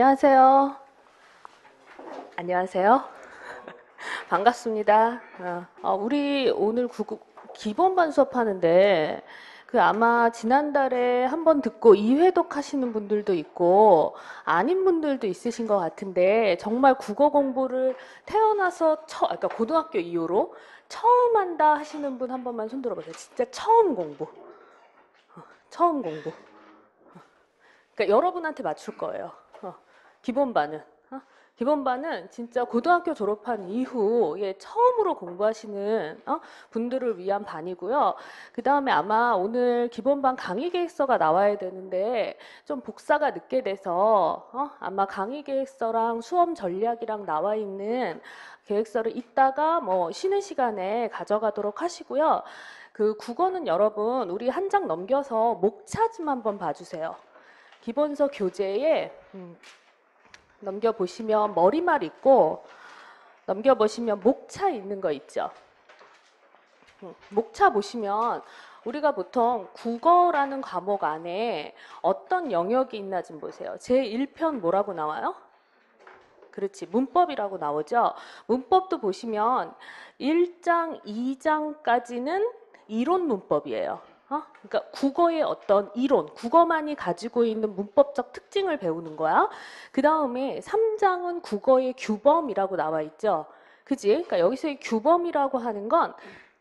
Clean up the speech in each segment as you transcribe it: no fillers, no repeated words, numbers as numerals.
안녕하세요. 안녕하세요. 반갑습니다. 우리 오늘 기본반 수업하는데 아마 지난달에 한번 듣고 2회독 하시는 분들도 있고 아닌 분들도 있으신 것 같은데 정말 국어 공부를 태어나서 그러니까 고등학교 이후로 처음 한다 하시는 분 한 번만 손 들어보세요. 진짜 처음 공부. 처음 공부. 그러니까 여러분한테 맞출 거예요. 기본반은. 기본반은 진짜 고등학교 졸업한 이후에 처음으로 공부하시는 분들을 위한 반이고요. 그 다음에 아마 오늘 기본반 강의 계획서가 나와야 되는데 좀 복사가 늦게 돼서 아마 강의 계획서랑 수험 전략이랑 나와 있는 계획서를 이따가 뭐 쉬는 시간에 가져가도록 하시고요. 그 국어는 여러분 우리 한 장 넘겨서 목차 좀 한번 봐주세요. 기본서 교재에 넘겨보시면 머리말 있고 넘겨보시면 목차 있는 거 있죠. 목차 보시면 우리가 보통 국어라는 과목 안에 어떤 영역이 있나 좀 보세요. 제1편 뭐라고 나와요? 그렇지, 문법이라고 나오죠. 문법도 보시면 1장, 2장까지는 이론 문법이에요. 그러니까 국어의 어떤 이론, 국어만이 가지고 있는 문법적 특징을 배우는 거야. 그 다음에 3장은 국어의 규범이라고 나와 있죠. 그지? 그러니까 여기서의 규범이라고 하는 건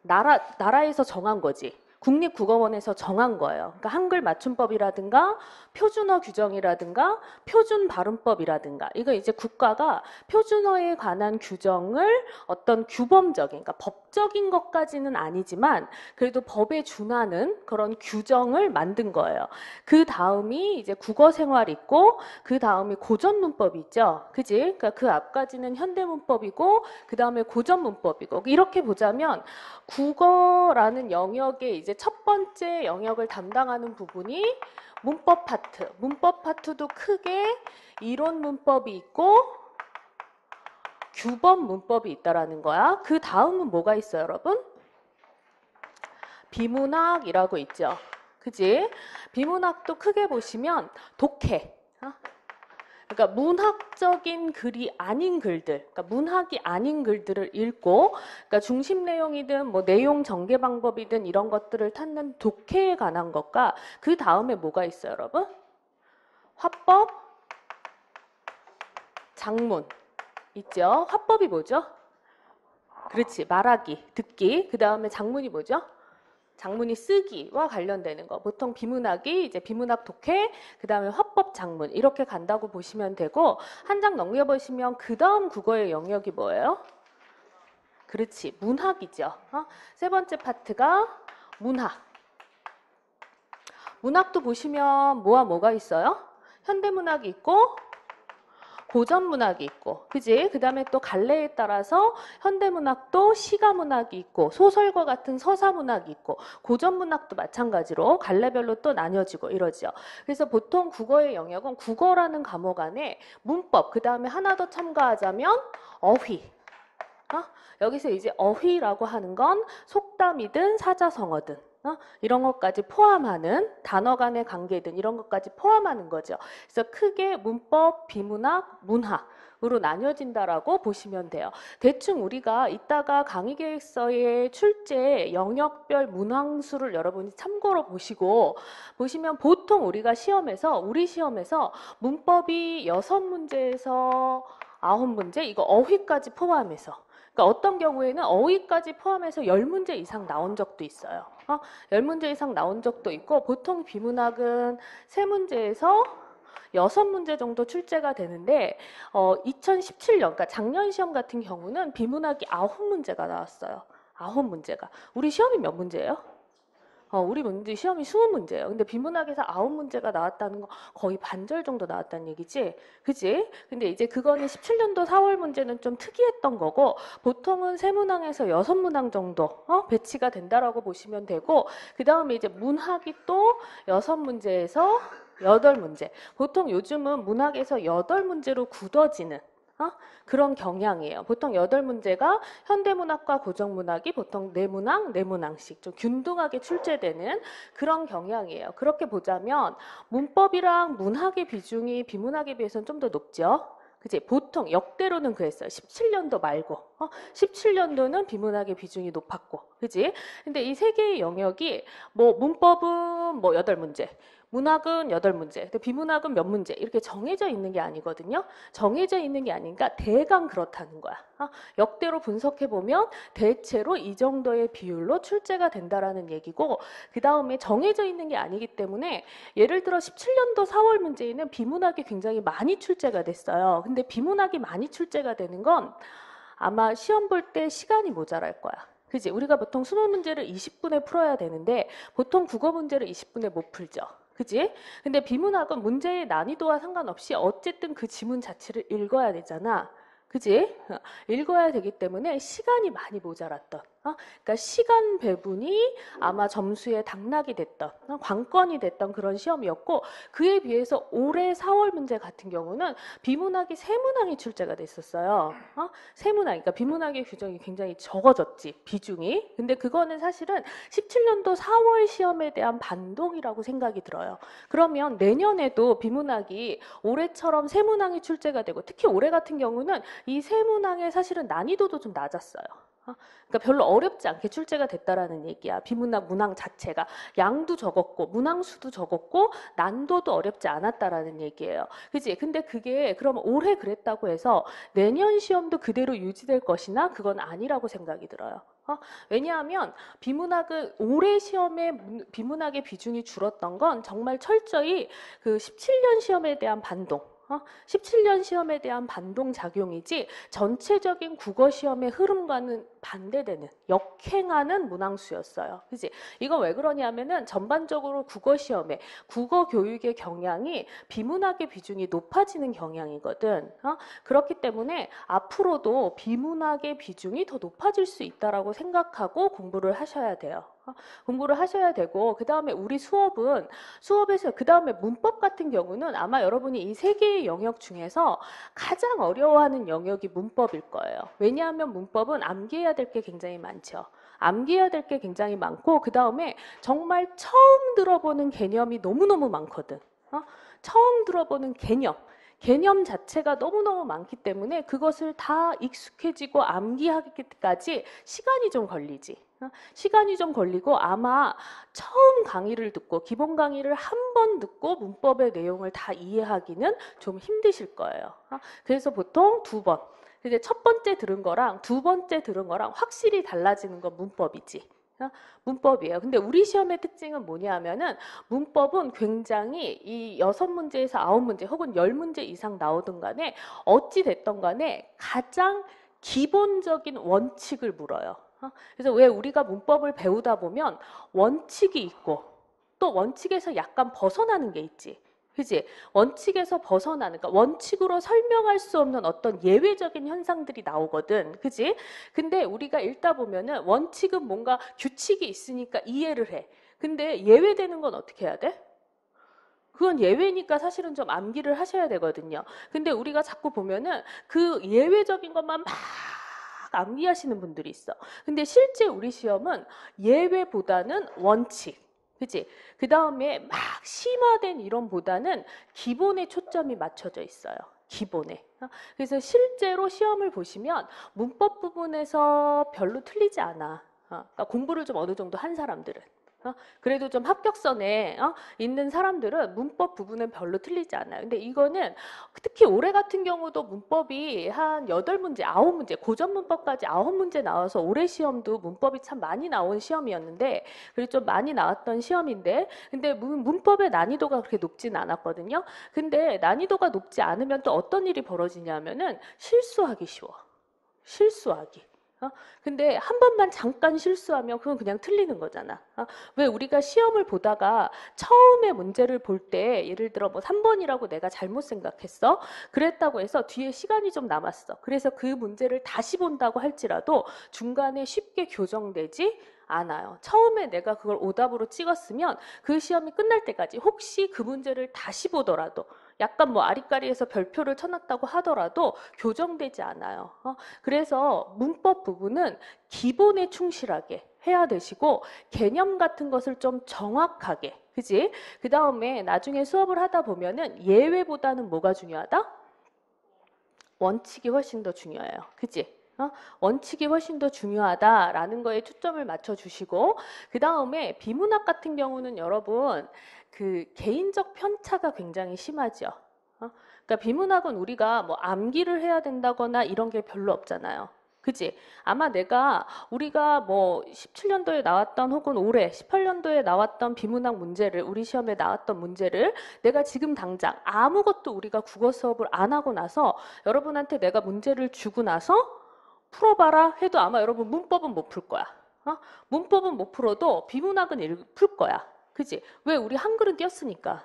나라에서 정한 거지. 국립국어원에서 정한 거예요. 그러니까 한글 맞춤법이라든가 표준어 규정이라든가 표준 발음법이라든가 이거 이제 국가가 표준어에 관한 규정을 어떤 규범적인 그러니까 법적인 것까지는 아니지만 그래도 법에 준하는 그런 규정을 만든 거예요. 그 다음이 이제 국어생활 있고 그 다음이 고전문법이 있죠. 그지? 그러니까 그 앞까지는 현대문법이고 그 다음에 고전문법이고 이렇게 보자면 국어라는 영역의 이제 첫 번째 영역을 담당하는 부분이 문법 파트. 문법 파트도 크게 이론 문법이 있고 규범 문법이 있다라는 거야. 그 다음은 뭐가 있어요, 여러분? 비문학이라고 있죠. 그지? 비문학도 크게 보시면 독해. 그러니까 문학적인 글이 아닌 글들, 그러니까 문학이 아닌 글들을 읽고, 그러니까 중심 내용이든 뭐 내용 전개 방법이든 이런 것들을 찾는 독해에 관한 것과 그 다음에 뭐가 있어요, 여러분? 화법, 작문 있죠. 화법이 뭐죠? 그렇지, 말하기, 듣기. 그 다음에 작문이 뭐죠? 작문이 쓰기와 관련되는 거. 보통 비문학이 이제 비문학 독해, 그 다음에 화법 작문 이렇게 간다고 보시면 되고 한 장 넘겨보시면 그 다음 국어의 영역이 뭐예요? 그렇지, 문학이죠. 세 번째 파트가 문학. 문학도 보시면 뭐가 있어요? 현대문학이 있고 고전문학이 있고, 그지? 그 다음에 또 갈래에 따라서 현대문학도 시가문학이 있고, 소설과 같은 서사문학이 있고, 고전문학도 마찬가지로 갈래별로 또 나뉘어지고 이러죠. 그래서 보통 국어의 영역은 국어라는 과목 안에 문법, 그 다음에 하나 더 첨가하자면 어휘. 여기서 이제 어휘라고 하는 건 속담이든 사자성어든 이런 것까지 포함하는 단어 간의 관계든 이런 것까지 포함하는 거죠. 그래서 크게 문법, 비문학, 문학으로 나뉘어진다라고 보시면 돼요. 대충 우리가 이따가 강의 계획서의 출제 영역별 문항수를 여러분이 참고로 보시면 보통 우리 시험에서 문법이 6문제에서 9문제 이거 어휘까지 포함해서 그러니까 어떤 경우에는 어휘까지 포함해서 10문제 이상 나온 적도 있어요. 10문제 이상 나온 적도 있고 보통 비문학은 3문제에서 6문제 정도 출제가 되는데 2017년 그러니까 작년 시험 같은 경우는 비문학이 9문제가 나왔어요. 9문제가. 우리 시험이 몇 문제예요? 우리 문제 시험이 20문제예요. 근데 비문학에서 9문제가 나왔다는 거 거의 반절 정도 나왔다는 얘기지? 그지? 근데 이제 그거는 17년도 4월 문제는 좀 특이했던 거고 보통은 3문항에서 6문항 정도 배치가 된다라고 보시면 되고 그 다음에 이제 문학이 또 6문제에서 8문제. 보통 요즘은 문학에서 8문제로 굳어지는 그런 경향이에요. 보통 8문제가 현대문학과 고전문학이 보통 4문항, 4문항씩 좀 균등하게 출제되는 그런 경향이에요. 그렇게 보자면 문법이랑 문학의 비중이 비문학에 비해서는 좀 더 높죠. 그치? 보통 역대로는 그랬어요. 17년도 말고 17년도는 비문학의 비중이 높았고, 그지? 근데 이 세 개의 영역이 뭐 문법은 뭐 8문제, 문학은 8문제, 근데 비문학은 몇 문제 이렇게 정해져 있는 게 아니거든요. 정해져 있는 게 아니니까 대강 그렇다는 거야. 역대로 분석해 보면 대체로 이 정도의 비율로 출제가 된다라는 얘기고, 그 다음에 정해져 있는 게 아니기 때문에 예를 들어 17년도 4월 문제에는 비문학이 굉장히 많이 출제가 됐어요. 근데 비문학이 많이 출제가 되는 건 아마 시험 볼 때 시간이 모자랄 거야. 그지? 우리가 보통 20문제를 20분에 풀어야 되는데 보통 국어 문제를 20분에 못 풀죠. 그지? 근데 비문학은 문제의 난이도와 상관없이 어쨌든 그 지문 자체를 읽어야 되잖아. 그지? 읽어야 되기 때문에 시간이 많이 모자랐던. 그러니까 시간 배분이 아마 점수에 당락이 됐던, 관건이 됐던 그런 시험이었고, 그에 비해서 올해 4월 문제 같은 경우는 비문학이 3문항이 출제가 됐었어요. 3문항, 그러니까 비문학의 규정이 굉장히 적어졌지, 비중이. 근데 그거는 사실은 17년도 4월 시험에 대한 반동이라고 생각이 들어요. 그러면 내년에도 비문학이 올해처럼 3문항이 출제가 되고, 특히 올해 같은 경우는 이 3문항의 사실은 난이도도 좀 낮았어요. 그러니까 별로 어렵지 않게 출제가 됐다라는 얘기야. 비문학 문항 자체가 양도 적었고 문항 수도 적었고 난도도 어렵지 않았다라는 얘기예요. 그지? 근데 그게 그럼 올해 그랬다고 해서 내년 시험도 그대로 유지될 것이나 그건 아니라고 생각이 들어요. 왜냐하면 비문학은 올해 시험에 비문학의 비중이 줄었던 건 정말 철저히 그 17년 시험에 대한 반동, 17년 시험에 대한 반동작용이지 전체적인 국어 시험의 흐름과는 반대되는 역행하는 문항수였어요. 그지? 이거 왜 그러냐면은 전반적으로 국어 시험에 국어 교육의 경향이 비문학의 비중이 높아지는 경향이거든. 그렇기 때문에 앞으로도 비문학의 비중이 더 높아질 수 있다라고 생각하고 공부를 하셔야 돼요. 공부를 하셔야 되고, 그 다음에 우리 수업에서 그 다음에 문법 같은 경우는 아마 여러분이 이 세 개의 영역 중에서 가장 어려워하는 영역이 문법일 거예요. 왜냐하면 문법은 암기해야 될 게 굉장히 많죠. 암기해야 될 게 굉장히 많고, 그 다음에 정말 처음 들어보는 개념이 너무너무 많거든. 처음 들어보는 개념 자체가 너무너무 많기 때문에 그것을 다 익숙해지고 암기하기까지 시간이 좀 걸리지. 시간이 좀 걸리고 아마 처음 강의를 듣고 기본 강의를 한 번 듣고 문법의 내용을 다 이해하기는 좀 힘드실 거예요. 그래서 보통 2번. 근데 첫 번째 들은 거랑 두 번째 들은 거랑 확실히 달라지는 건 문법이지. 문법이에요. 근데 우리 시험의 특징은 뭐냐면은 문법은 굉장히 이 6문제에서 9문제 혹은 10문제 이상 나오든 간에 어찌 됐던 간에 가장 기본적인 원칙을 물어요. 그래서 왜 우리가 문법을 배우다 보면 원칙이 있고 또 원칙에서 약간 벗어나는 게 있지. 그지? 원칙에서 벗어나는, 그러니까 원칙으로 설명할 수 없는 어떤 예외적인 현상들이 나오거든. 그지? 근데 우리가 읽다 보면은 원칙은 뭔가 규칙이 있으니까 이해를 해. 근데 예외되는 건 어떻게 해야 돼? 그건 예외니까 사실은 좀 암기를 하셔야 되거든요. 근데 우리가 자꾸 보면은 그 예외적인 것만 막 암기하시는 분들이 있어. 근데 실제 우리 시험은 예외보다는 원칙. 그치? 그 다음에 막 심화된 이론보다는 기본에 초점이 맞춰져 있어요. 기본에. 그래서 실제로 시험을 보시면 문법 부분에서 별로 틀리지 않아. 그러니까 공부를 좀 어느 정도 한 사람들은. 그래도 좀 합격선에 있는 사람들은 문법 부분은 별로 틀리지 않아요. 근데 이거는 특히 올해 같은 경우도 문법이 한 8문제, 9문제, 고전 문법까지 9문제 나와서 올해 시험도 문법이 참 많이 나온 시험이었는데, 그리고 좀 많이 나왔던 시험인데, 근데 문법의 난이도가 그렇게 높진 않았거든요. 근데 난이도가 높지 않으면 또 어떤 일이 벌어지냐면은 실수하기 쉬워. 실수하기. 근데 한 번만 잠깐 실수하면 그건 그냥 틀리는 거잖아. 왜 우리가 시험을 보다가 처음에 문제를 볼 때 예를 들어 뭐 3번이라고 내가 잘못 생각했어. 그랬다고 해서 뒤에 시간이 좀 남았어. 그래서 그 문제를 다시 본다고 할지라도 중간에 쉽게 교정되지 않아요. 처음에 내가 그걸 오답으로 찍었으면 그 시험이 끝날 때까지 혹시 그 문제를 다시 보더라도 약간 뭐 아리까리해서 별표를 쳐놨다고 하더라도 교정되지 않아요. 그래서 문법 부분은 기본에 충실하게 해야 되시고 개념 같은 것을 좀 정확하게, 그지? 그 다음에 나중에 수업을 하다 보면은 예외보다는 뭐가 중요하다? 원칙이 훨씬 더 중요해요. 그지? 원칙이 훨씬 더 중요하다라는 거에 초점을 맞춰주시고, 그 다음에 비문학 같은 경우는 여러분 그 개인적 편차가 굉장히 심하죠. 그러니까 비문학은 우리가 뭐 암기를 해야 된다거나 이런 게 별로 없잖아요. 그지? 아마 우리가 뭐 17년도에 나왔던 혹은 올해 18년도에 나왔던 비문학 문제를, 우리 시험에 나왔던 문제를 내가 지금 당장 아무것도 우리가 국어 수업을 안 하고 나서 여러분한테 내가 문제를 주고 나서 풀어봐라 해도 아마 여러분 문법은 못 풀 거야. 문법은 못 풀어도 비문학은 풀 거야. 그지? 왜? 우리 한글은 띄었으니까.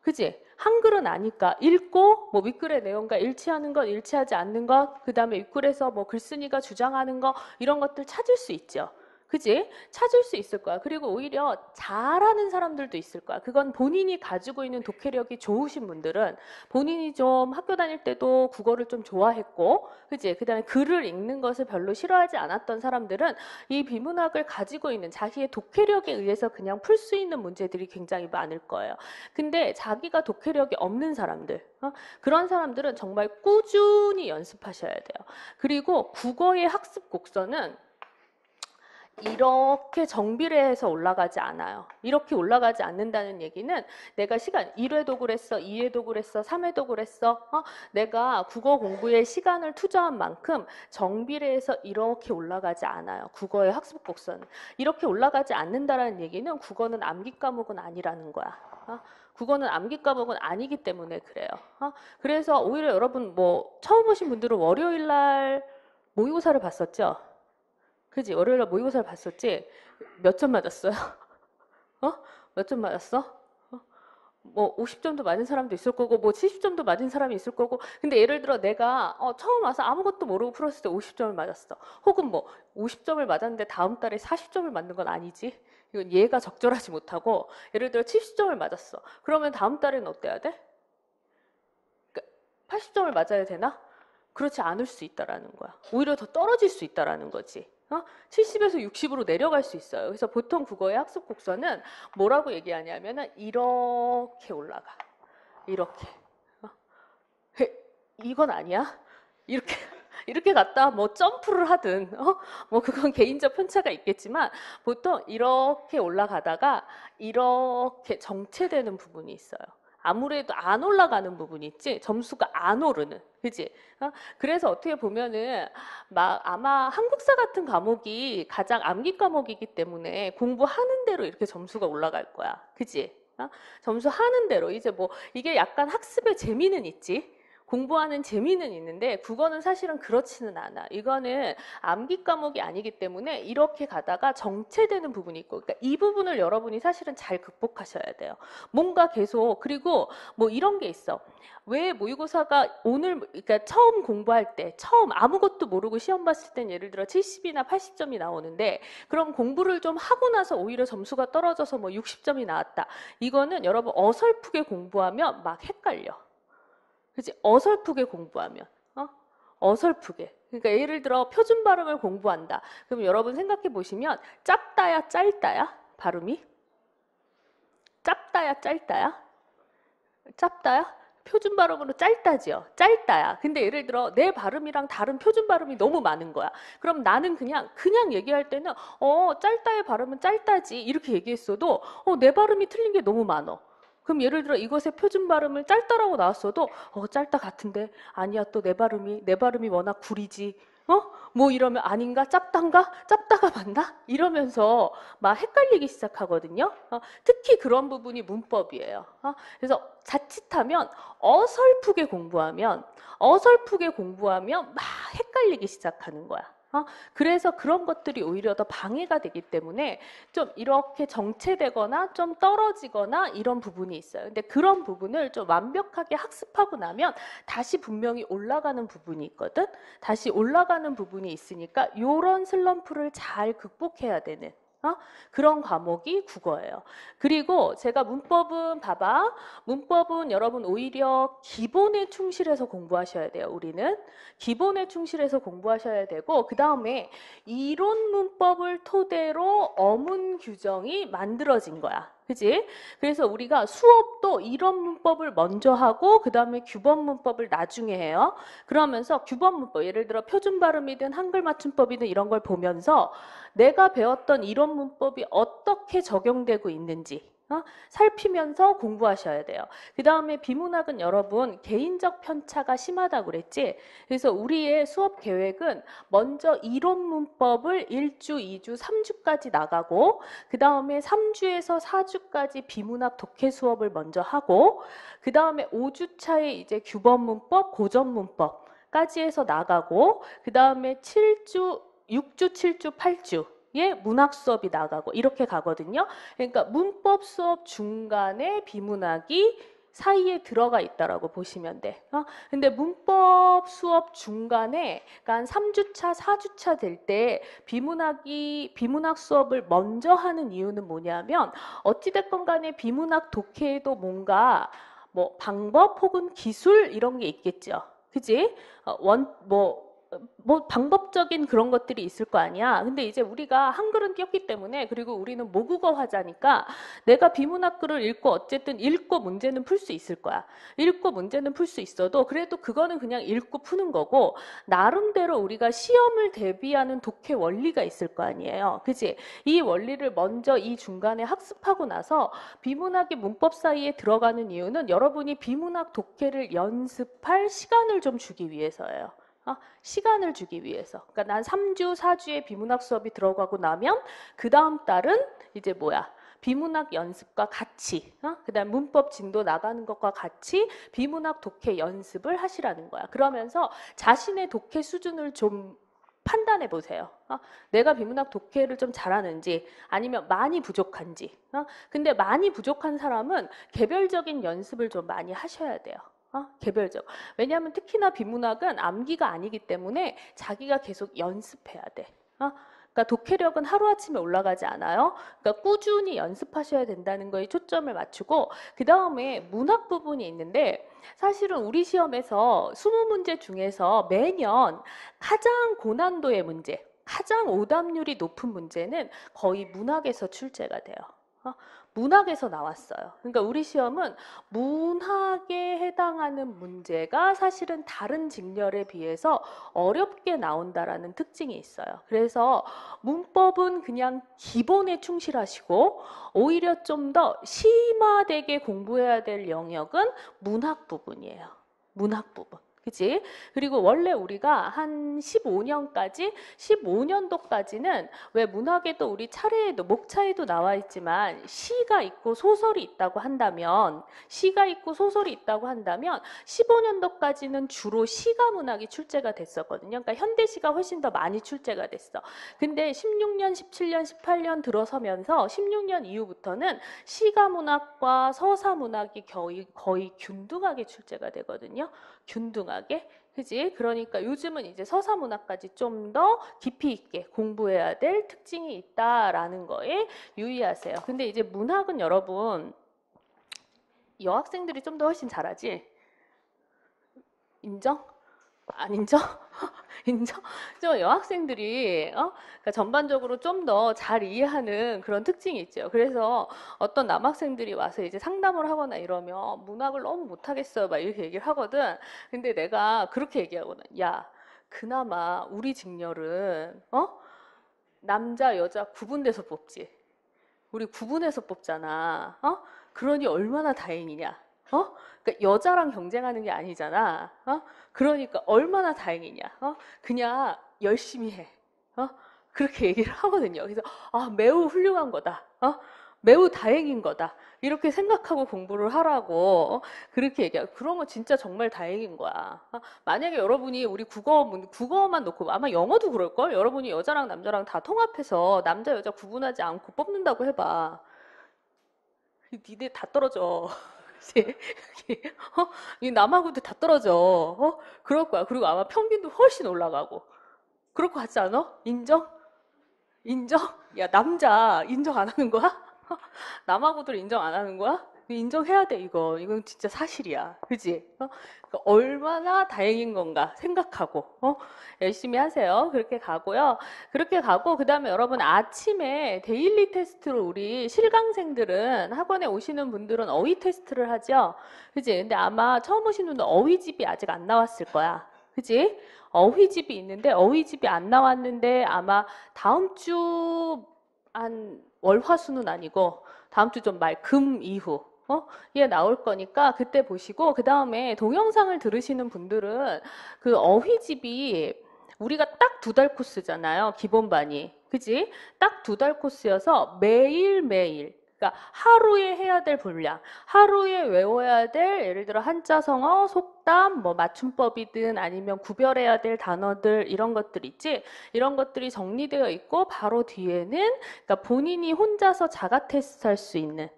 그지? 한글은 아니까 읽고 뭐 윗글의 내용과 일치하는 것, 일치하지 않는 것, 그 다음에 윗글에서 뭐 글쓴이가 주장하는 거 이런 것들 찾을 수 있죠. 그지? 찾을 수 있을 거야. 그리고 오히려 잘하는 사람들도 있을 거야. 그건 본인이 가지고 있는 독해력이 좋으신 분들은 본인이 좀 학교 다닐 때도 국어를 좀 좋아했고, 그지? 그 다음에 글을 읽는 것을 별로 싫어하지 않았던 사람들은 이 비문학을 가지고 있는 자기의 독해력에 의해서 그냥 풀 수 있는 문제들이 굉장히 많을 거예요. 근데 자기가 독해력이 없는 사람들, 그런 사람들은 정말 꾸준히 연습하셔야 돼요. 그리고 국어의 학습 곡선은 이렇게 정비례해서 올라가지 않아요. 이렇게 올라가지 않는다는 얘기는 내가 시간 1회도 그랬어, 2회도 그랬어, 3회도 그랬어. 내가 국어 공부에 시간을 투자한 만큼 정비례해서 이렇게 올라가지 않아요. 국어의 학습 곡선은. 이렇게 올라가지 않는다는 얘기는 국어는 암기 과목은 아니라는 거야. 국어는 암기 과목은 아니기 때문에 그래요. 그래서 오히려 여러분 뭐 처음 오신 분들은 월요일 날 모의고사를 봤었죠? 그지? 월요일날 모의고사를 봤었지? 몇 점 맞았어요? 몇 점 맞았어? 뭐 50점도 맞은 사람도 있을 거고 뭐 70점도 맞은 사람이 있을 거고, 근데 예를 들어 내가 처음 와서 아무것도 모르고 풀었을 때 50점을 맞았어. 혹은 뭐 50점을 맞았는데 다음 달에 40점을 맞는 건 아니지. 이건 얘가 적절하지 못하고, 예를 들어 70점을 맞았어. 그러면 다음 달에는 어때야 돼? 80점을 맞아야 되나? 그렇지 않을 수 있다라는 거야. 오히려 더 떨어질 수 있다라는 거지. 70에서 60으로 내려갈 수 있어요. 그래서 보통 국어의 학습 곡선은 뭐라고 얘기하냐면은 이렇게 올라가. 이렇게. 이건 아니야? 이렇게 이렇게 갔다 뭐 점프를 하든 뭐 그건 개인적 편차가 있겠지만 보통 이렇게 올라가다가 이렇게 정체되는 부분이 있어요. 아무래도 안 올라가는 부분이 있지 점수가 안 오르는, 그지? 그래서 어떻게 보면은 막 아마 한국사 같은 과목이 가장 암기 과목이기 때문에 공부하는 대로 이렇게 점수가 올라갈 거야, 그지? 점수 하는 대로 이제 뭐 이게 약간 학습의 재미는 있지. 공부하는 재미는 있는데 국어는 사실은 그렇지는 않아. 이거는 암기 과목이 아니기 때문에 이렇게 가다가 정체되는 부분이 있고, 그러니까 이 부분을 여러분이 사실은 잘 극복하셔야 돼요. 뭔가 계속. 그리고 뭐 이런 게 있어. 왜 모의고사가 오늘, 그러니까 처음 공부할 때 처음 아무것도 모르고 시험 봤을 땐 예를 들어 70이나 80점이 나오는데, 그럼 공부를 좀 하고 나서 오히려 점수가 떨어져서 뭐 60점이 나왔다. 이거는 여러분 어설프게 공부하면 막 헷갈려. 그치? 어설프게 공부하면. 어설프게. 그러니까 예를 들어 표준 발음을 공부한다. 그럼 여러분 생각해 보시면 짧다야 짧다야? 발음이? 짧다야 짧다야? 짧다야? 표준 발음으로 짧다지요. 짧다야. 근데 예를 들어 내 발음이랑 다른 표준 발음이 너무 많은 거야. 그럼 나는 그냥 얘기할 때는 짧다의 발음은 짧다지 이렇게 얘기했어도 내 발음이 틀린 게 너무 많어. 그럼 예를 들어 이것의 표준 발음을 짧다라고 나왔어도 짧다 같은데 아니야, 또 내 발음이 워낙 구리지. 뭐 이러면 아닌가? 짭단가? 짭다가 맞나? 이러면서 막 헷갈리기 시작하거든요. 특히 그런 부분이 문법이에요. 그래서 자칫하면 어설프게 공부하면 막 헷갈리기 시작하는 거야. 그래서 그런 것들이 오히려 더 방해가 되기 때문에 좀 이렇게 정체되거나 좀 떨어지거나 이런 부분이 있어요. 근데 그런 부분을 좀 완벽하게 학습하고 나면 다시 분명히 올라가는 부분이 있거든. 다시 올라가는 부분이 있으니까 이런 슬럼프를 잘 극복해야 되는 그런 과목이 국어예요. 그리고 제가 문법은 봐봐. 문법은 여러분 오히려 기본에 충실해서 공부하셔야 돼요. 우리는 기본에 충실해서 공부하셔야 되고 그 다음에 이론 문법을 토대로 어문 규정이 만들어진 거야. 그지? 그래서 우리가 수업도 이론 문법을 먼저 하고 그 다음에 규범 문법을 나중에 해요. 그러면서 규범 문법, 예를 들어 표준 발음이든 한글 맞춤법이든 이런 걸 보면서 내가 배웠던 이론 문법이 어떻게 적용되고 있는지 살피면서 공부하셔야 돼요. 그 다음에 비문학은 여러분 개인적 편차가 심하다고 그랬지? 그래서 우리의 수업 계획은 먼저 이론 문법을 1주, 2주, 3주까지 나가고 그 다음에 3주에서 4주까지 비문학 독해 수업을 먼저 하고 그 다음에 5주차에 이제 규범 문법, 고전 문법까지 해서 나가고 그 다음에 7주, 6주, 7주, 8주 예, 문학 수업이 나가고 이렇게 가거든요. 그러니까 문법 수업 중간에 비문학이 사이에 들어가 있다라고 보시면 돼. 근데 문법 수업 중간에 그러니까 한 3주차, 4주차 될 때 비문학 수업을 먼저 하는 이유는 뭐냐면 어찌됐건 간에 비문학 독해에도 뭔가 뭐 방법 혹은 기술 이런 게 있겠죠. 그지? 방법적인 그런 것들이 있을 거 아니야. 근데 이제 우리가 한글은 띄었기 때문에 그리고 우리는 모국어 화자니까 내가 비문학 글을 읽고 어쨌든 읽고 문제는 풀 수 있을 거야. 읽고 문제는 풀 수 있어도 그래도 그거는 그냥 읽고 푸는 거고 나름대로 우리가 시험을 대비하는 독해 원리가 있을 거 아니에요. 그치? 이 원리를 먼저 이 중간에 학습하고 나서 비문학이 문법 사이에 들어가는 이유는 여러분이 비문학 독해를 연습할 시간을 좀 주기 위해서예요. 시간을 주기 위해서. 그러니까 난 3주, 4주에 비문학 수업이 들어가고 나면 그 다음 달은 이제 비문학 연습과 같이, 그다음 문법 진도 나가는 것과 같이 비문학 독해 연습을 하시라는 거야. 그러면서 자신의 독해 수준을 좀 판단해 보세요. 내가 비문학 독해를 좀 잘하는지 아니면 많이 부족한지. 근데 많이 부족한 사람은 개별적인 연습을 좀 많이 하셔야 돼요. 개별적. 왜냐하면 특히나 비문학은 암기가 아니기 때문에 자기가 계속 연습해야 돼. 그러니까 독해력은 하루아침에 올라가지 않아요. 그러니까 꾸준히 연습하셔야 된다는 거에 초점을 맞추고 그 다음에 문학 부분이 있는데 사실은 우리 시험에서 20문제 중에서 매년 가장 고난도의 문제, 가장 오답률이 높은 문제는 거의 문학에서 출제가 돼요. 문학에서 나왔어요. 그러니까 우리 시험은 문학에 해당하는 문제가 사실은 다른 직렬에 비해서 어렵게 나온다라는 특징이 있어요. 그래서 문법은 그냥 기본에 충실하시고 오히려 좀 더 심화되게 공부해야 될 영역은 문학 부분이에요. 문학 부분. 그치? 그리고 원래 우리가 한 15년도까지는 왜 문학에도 우리 차례에도 목차에도 나와 있지만 시가 있고 소설이 있다고 한다면 15년도까지는 주로 시가 문학이 출제가 됐었거든요. 그러니까 현대시가 훨씬 더 많이 출제가 됐어. 근데 16년, 17년, 18년 들어서면서 16년 이후부터는 시가 문학과 서사 문학이 거의 균등하게 출제가 되거든요. 균등하게. 그지? 그러니까 요즘은 이제 서사 문학까지 좀 더 깊이 있게 공부해야 될 특징이 있다라는 거에 유의하세요. 근데 이제 문학은 여러분 여학생들이 좀 더 훨씬 잘하지? 인정? 안 인정? 인정? 저 여학생들이 그러니까 전반적으로 좀 더 잘 이해하는 그런 특징이 있죠. 그래서 어떤 남학생들이 와서 이제 상담을 하거나 이러면 문학을 너무 못하겠어요. 막 이렇게 얘기를 하거든. 근데 내가 그렇게 얘기하거든. 야, 그나마 우리 직렬은 남자 여자 구분돼서 뽑지. 우리 구분해서 뽑잖아. 그러니 얼마나 다행이냐. 그러니까 여자랑 경쟁하는 게 아니잖아. 그러니까 얼마나 다행이냐. 그냥 열심히 해. 그렇게 얘기를 하거든요. 그래서 매우 훌륭한 거다. 매우 다행인 거다. 이렇게 생각하고 공부를 하라고 그렇게 얘기하고 그런 거 진짜 정말 다행인 거야. 만약에 여러분이 우리 국어만 놓고 아마 영어도 그럴걸? 여러분이 여자랑 남자랑 다 통합해서 남자 여자 구분하지 않고 뽑는다고 해봐. 니네 다 떨어져. 그치? 이 남하고도 다 떨어져. 그럴 거야. 그리고 아마 평균도 훨씬 올라가고. 그럴 것 같지 않아? 인정? 인정? 야, 남자 인정 안 하는 거야? 남하고들 인정 안 하는 거야? 인정해야 돼, 이거. 이건 진짜 사실이야. 그지? 그러니까 얼마나 다행인 건가 생각하고, 열심히 하세요. 그렇게 가고요. 그렇게 가고, 그 다음에 여러분 아침에 데일리 테스트로 우리 실강생들은 학원에 오시는 분들은 어휘 테스트를 하죠. 그지? 근데 아마 처음 오신 분은 어휘집이 아직 안 나왔을 거야. 그지? 어휘집이 있는데, 어휘집이 안 나왔는데 아마 다음 주 한 월화수는 아니고 다음 주 좀 금 이후 예 나올 거니까 그때 보시고 그 다음에 동영상을 들으시는 분들은 그 어휘집이 우리가 딱 2달 코스잖아요. 기본반이. 그지? 딱 2달 코스여서 매일매일 그러니까 하루에 해야 될 분량, 하루에 외워야 될 예를 들어 한자성어, 속담, 뭐 맞춤법이든 아니면 구별해야 될 단어들 이런 것들 있지? 이런 것들이 정리되어 있고 바로 뒤에는 그러니까 본인이 혼자서 자가 테스트할 수 있는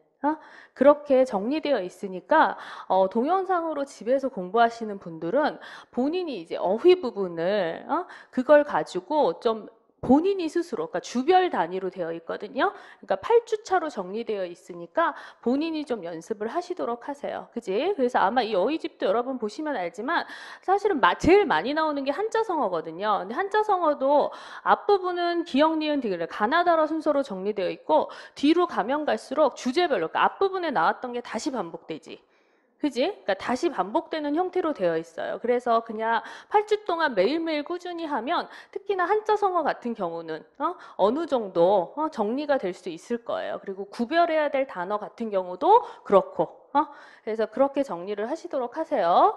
그렇게 정리되어 있으니까 동영상으로 집에서 공부하시는 분들은 본인이 이제 어휘 부분을 그걸 가지고 좀 본인이 스스로, 그러니까 주별 단위로 되어 있거든요. 그러니까 8주차로 정리되어 있으니까 본인이 좀 연습을 하시도록 하세요. 그지? 그래서 아마 이 어휘집도 여러분 보시면 알지만 사실은 제일 많이 나오는 게 한자성어거든요. 근데 한자성어도 앞부분은 기역, 니은, 디귿, 가나다라 순서로 정리되어 있고 뒤로 가면 갈수록 주제별로, 그러니까 앞부분에 나왔던 게 다시 반복되지. 그지? 그러니까 다시 반복되는 형태로 되어 있어요. 그래서 그냥 8주 동안 매일매일 꾸준히 하면 특히나 한자성어 같은 경우는 어느 정도 정리가 될 수 있을 거예요. 그리고 구별해야 될 단어 같은 경우도 그렇고 그래서 그렇게 정리를 하시도록 하세요.